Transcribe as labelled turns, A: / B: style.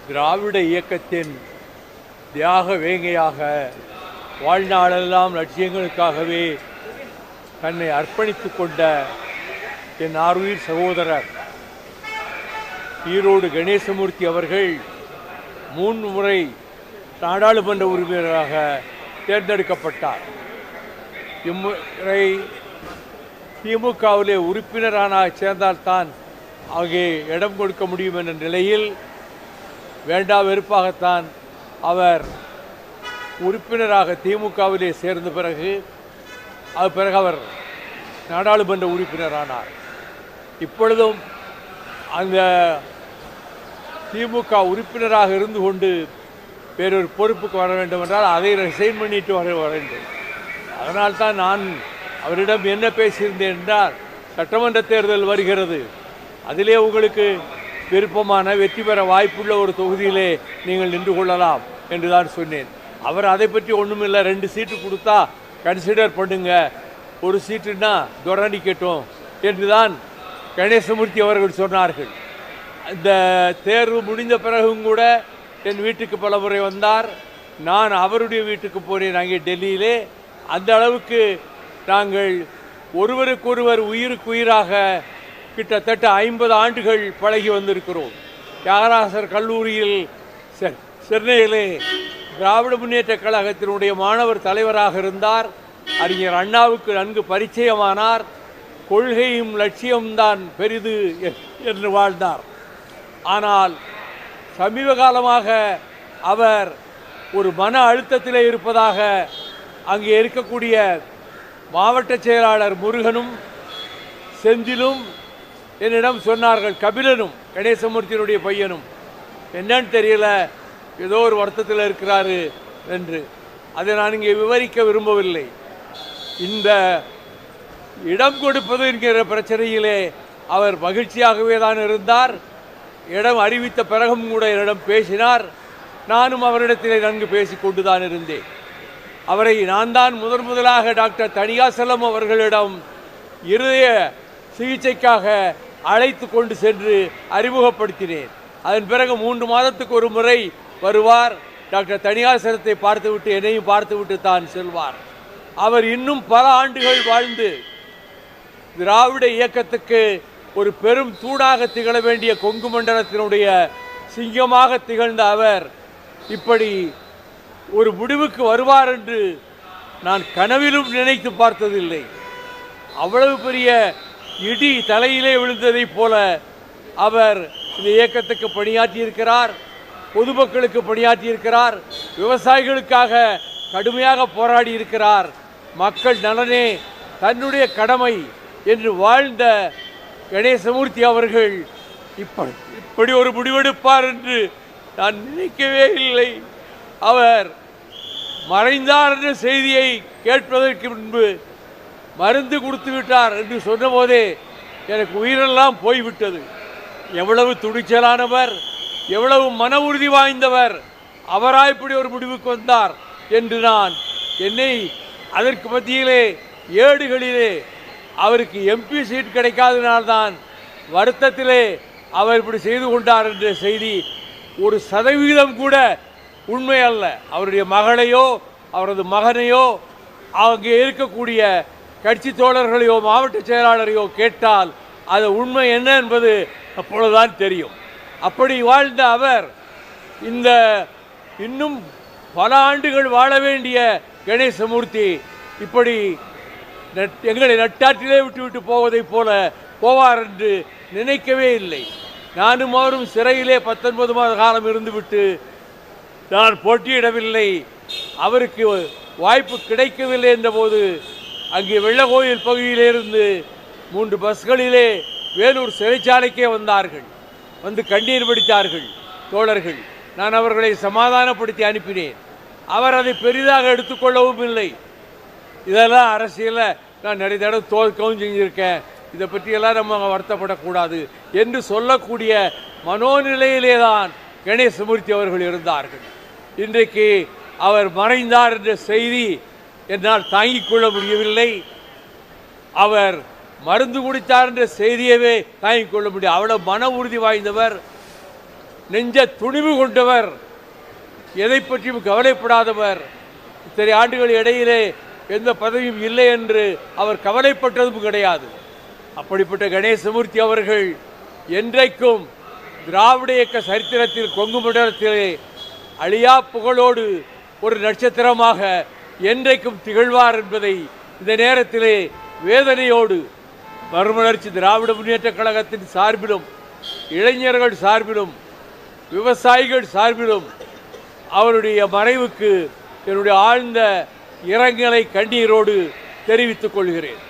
A: திராவிட இயக்கத்தின் தியாக வேங்கையாக வாழ்நாளெல்லாம் லட்சியங்களுக்காகவே தன்னை அர்ப்பணித்து கொண்ட என் ஆருயிர் சகோதரர் ஈரோடு கணேசமூர்த்தி அவர்கள் 3 முறை நாடாளுமன்ற உறுப்பினராக தேர்ந்தெடுக்கப்பட்டார். இம்முறை திமுகவிலே உறுப்பினரான சேர்ந்தால்தான் அங்கே இடம் கொடுக்க முடியும் என்ற நிலையில் வேண்டா வெறுப்பாகத்தான் அவர் உறுப்பினராக திமுகவிலே சேர்ந்த பிறகு அவர் நாடாளுமன்ற உறுப்பினரானார். இப்பொழுதும் அந்த திமுக உறுப்பினராக இருந்து கொண்டு வேறொரு பொறுப்புக்கு வர வேண்டும் என்றால் அதை ரிசைன் பண்ணிட்டு வர வேண்டும். அதனால்தான் நான் அவரிடம் என்ன பேசியிருந்தேன் என்றால், சட்டமன்ற தேர்தல் வருகிறது, அதிலே உங்களுக்கு விருப்பமான வெற்றி பெற வாய்ப்புள்ள ஒரு தொகுதியிலே நீங்கள் நின்று கொள்ளலாம் என்று தான் சொன்னேன். அவர் அதை பற்றி ஒன்றுமில்லை, 2 சீட்டு கொடுத்தா கன்சிடர் பண்ணுங்க, 1 சீட்டுன்னா துரணிக்கட்டும் என்று தான் கணேசமூர்த்தி அவர்கள் சொன்னார்கள். இந்த தேர்வு முடிந்த பிறகும் கூட என் வீட்டுக்கு பல முறை வந்தார். நான் அவருடைய வீட்டுக்கு போனேன் அங்கே டெல்லியிலே. அந்த அளவுக்கு நாங்கள் ஒருவருக்கொருவர் உயிருக்கு உயிராக கிட்டத்தட்ட 50 ஆண்டுகள் பழகி வந்திருக்கிறோம். தியாகராசர் கல்லூரியில் சென்னையிலே திராவிட முன்னேற்ற கழகத்தினுடைய மாணவர் தலைவராக இருந்தார். அறிஞர் அண்ணாவுக்கு நன்கு பரிச்சயமானார். கொள்கையும் லட்சியம்தான் பெரிது என்று வாழ்ந்தார். ஆனால் சமீப காலமாக அவர் ஒரு மன அழுத்தத்திலே இருப்பதாக அங்கே இருக்கக்கூடிய மாவட்ட செயலாளர் முருகனும் செந்திலும் என்னிடம் சொன்னார்கள். கபிலனும் கணேசமூர்த்தியினுடைய பையனும் என்னன்னு தெரியல, ஏதோ ஒரு வருத்தத்தில் இருக்கிறாரு என்று. அதை நான் இங்கே விவரிக்க விரும்பவில்லை. இந்த இடம் கொடுப்பது என்கிற பிரச்சனையிலே அவர் மகிழ்ச்சியாகவே தான் இருந்தார். இடம் அறிவித்த பிறகும் கூட என்னிடம் பேசினார். நானும் அவரிடத்திலே நன்கு பேசிக்கொண்டு தான் இருந்தேன். அவரை நான் தான் முதலாக டாக்டர் தணிகாசலம் அவர்களிடம் இருதய சிகிச்சைக்காக அழைத்து கொண்டு சென்று அறிமுகப்படுத்தினேன். அதன் பிறகு 3 மாதத்துக்கு ஒரு முறை வருவார். டாக்டர் தணிகாசலத்தை பார்த்துவிட்டு என்னையும் பார்த்துவிட்டு தான் செல்வார். அவர் இன்னும் பல ஆண்டுகள் வாழ்ந்து திராவிட இயக்கத்துக்கு ஒரு பெரும் தூணாக திகழ வேண்டிய கொங்கு மண்டலத்தினுடைய சிங்கமாக திகழ்ந்த அவர் இப்படி ஒரு முடிவுக்கு வருவார் என்று நான் கனவிலும் நினைத்து பார்த்ததில்லை. அவ்வளவு பெரிய இடி தலையிலே விழுந்ததைப் போல அவர் இந்த இயக்கத்துக்கு பணியாற்றியிருக்கிறார், பொதுமக்களுக்கு பணியாற்றியிருக்கிறார், விவசாயிகளுக்காக கடுமையாக போராடி இருக்கிறார். மக்கள் நலனே தன்னுடைய கடமை என்று வாழ்ந்த கணேசமூர்த்தி அவர்கள் இப்படி ஒரு முடிவெடுப்பார் என்று நான் நினைக்கவே இல்லை. அவர் மறைந்தார் என்ற செய்தியை கேட்பதற்கு முன்பு மருந்து கொடுத்து விட்டார் என்று சொன்னபோதே எனக்கு உயிரெல்லாம் போய்விட்டது. எவ்வளவு துணிச்சலானவர், எவ்வளவு மன உறுதி வாய்ந்தவர், அவராய் இப்படி ஒரு முடிவுக்கு வந்தார் என்று நான் என்னை அதற்கு மத்தியிலே ஏடுகளிலே அவருக்கு எம்பி சீட் கிடைக்காதனால்தான் வருத்தத்திலே அவர் இப்படி செய்து கொண்டார் என்ற செய்தி 1% கூட உண்மை அல்ல. அவருடைய மகளையோ அவரது மகனையோ அங்கே இருக்கக்கூடிய கட்சி தோழர்களையோ மாவட்ட செயலாளரையோ கேட்டால் அது உண்மை என்ன என்பது அப்பொழுதுதான் தெரியும். அப்படி வாழ்ந்த அவர் இந்த இன்னும் பல ஆண்டுகள் வாழ வேண்டிய கணேசமூர்த்தி இப்படி எங்களை நட்டாற்றிலே விட்டுவிட்டு போவதைப் போல போவார் என்று நினைக்கவே இல்லை. நானும் அவரும் சிறையிலே 19 மாத காலம் இருந்துவிட்டு நான் போட்டியிடவில்லை, அவருக்கு வாய்ப்பு கிடைக்கவில்லை என்றபோது அங்கே வெள்ளக்கோயில் பகுதியிலிருந்து 3 பஸ்களிலே வேலூர் சிறைச்சாலைக்கே வந்தார்கள். வந்து கண்ணீர் வடித்தார்கள் தோழர்கள். நான் அவர்களை சமாதானப்படுத்தி அனுப்பினேன். அவர் அதை பெரிதாக எடுத்துக்கொள்ளவும் இல்லை. இதெல்லாம் அரசியலில் நான் நிறைய தடவை தோற்கவும் செஞ்சுருக்கேன், இதை பற்றியெல்லாம் நம்ம வருத்தப்படக்கூடாது என்று சொல்லக்கூடிய மனோநிலையிலே தான் கணேசமூர்த்தி அவர்கள் இருந்தார்கள். இன்றைக்கு அவர் மறைந்தார் என்ற செய்தி என்னால் தாங்கிக் கொள்ள முடியவில்லை. அவர் மருந்து குடித்தார் என்ற செய்தியவே தாங்கிக் கொள்ள முடியும். அவ்வளவு மன உறுதி வாய்ந்தவர். நெஞ்ச துணிவு கொண்டவர், எதை பற்றியும் கவலைப்படாதவர். இத்தனை ஆண்டுகள் இடையிலே எந்த பதவியும் இல்லை என்று அவர் கவலைப்பட்டதும் கிடையாது. அப்படிப்பட்ட கணேசமூர்த்தி அவர்கள் என்றைக்கும் திராவிட இயக்க சரித்திரத்தில் கொங்கு மண்டலத்திலே அழியா புகழோடு ஒரு நட்சத்திரமாக என்றைக்கும் திகழ்வார் என்பதை இந்த நேரத்திலே வேதனையோடு மறுமலர்ச்சி திராவிட முன்னேற்ற கழகத்தின் சார்பிலும், இளைஞர்கள் சார்பிலும், விவசாயிகள் சார்பிலும் அவருடைய மறைவுக்கு என்னுடைய ஆழ்ந்த இரங்கலை கண்ணீரோடு தெரிவித்துக் கொள்கிறேன்.